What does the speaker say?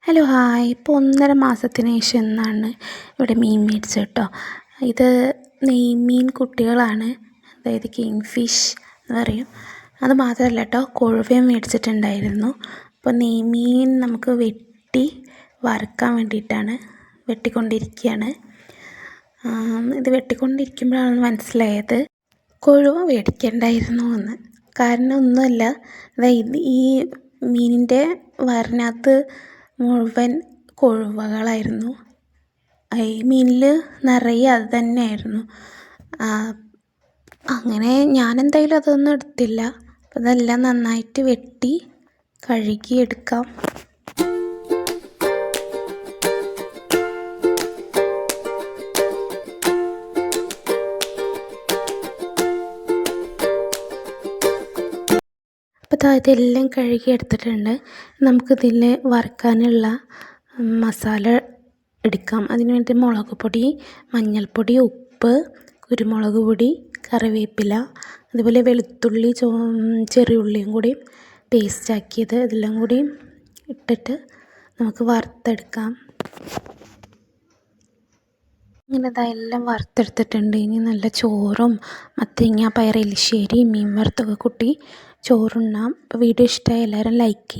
Hello hi. ഇപ്പോൾ 1.5 മാസത്തിന് ശേഷം എന്നാണ് ഇവിടെ മീൻ മേടിച്ചത് കേട്ടോ. ഇത് നെയ്മീൻ കുട്ടികളാണ്, അതായത് കിങ് ഫിഷ് എന്ന് പറയും. അത് മാത്രമല്ല കേട്ടോ, കൊഴുവയും മേടിച്ചിട്ടുണ്ടായിരുന്നു. അപ്പോൾ നെയ്മീൻ നമുക്ക് വെട്ടി വറുക്കാൻ വേണ്ടിയിട്ടാണ് വെട്ടിക്കൊണ്ടിരിക്കുകയാണ്. ഇത് വെട്ടിക്കൊണ്ടിരിക്കുമ്പോഴാണ് മനസ്സിലായത് കൊഴുവ മേടിക്കണ്ടായിരുന്നു എന്ന്. കാരണം ഒന്നുമല്ല, അതായത് ഈ മീനിൻ്റെ വയറിനകത്ത് മുഴുവൻ കൊഴുവകളായിരുന്നു. ഈ മീനിൽ നിറയെ അത് തന്നെയായിരുന്നു. അങ്ങനെ ഞാനെന്തായാലും അതൊന്നും എടുത്തില്ല. അപ്പം അതെല്ലാം നന്നായിട്ട് വെട്ടി കഴുകിയെടുക്കാം. അപ്പോൾ ഇതെല്ലാം കഴുകി എടുത്തിട്ടുണ്ട്. നമുക്കിതിൽ വറുക്കാനുള്ള മസാല എടുക്കാം. അതിന് വേണ്ടി മുളക് പൊടി, മഞ്ഞൾപ്പൊടി, ഉപ്പ്, കുരുമുളക് പൊടി, കറിവേപ്പില, അതുപോലെ വെളുത്തുള്ളി, ചെറിയ ഉള്ളിയും കൂടി പേസ്റ്റാക്കിയത് ഇതെല്ലാം കൂടി ഇട്ടിട്ട് നമുക്ക് വറുത്തെടുക്കാം. ഇങ്ങനെ ഇതെല്ലാം വറുത്തെടുത്തിട്ടുണ്ട്. ഇനി നല്ല ചോറും മത്തങ്ങ പയർ എലിശ്ശേരി മീൻ വറുത്തൊക്കെ കൂട്ടി ചോറുണ്ണാം. അപ്പോൾ വീഡിയോ ഇഷ്ടമായി എല്ലാവരും ലൈക്ക് ചെയ്യുക.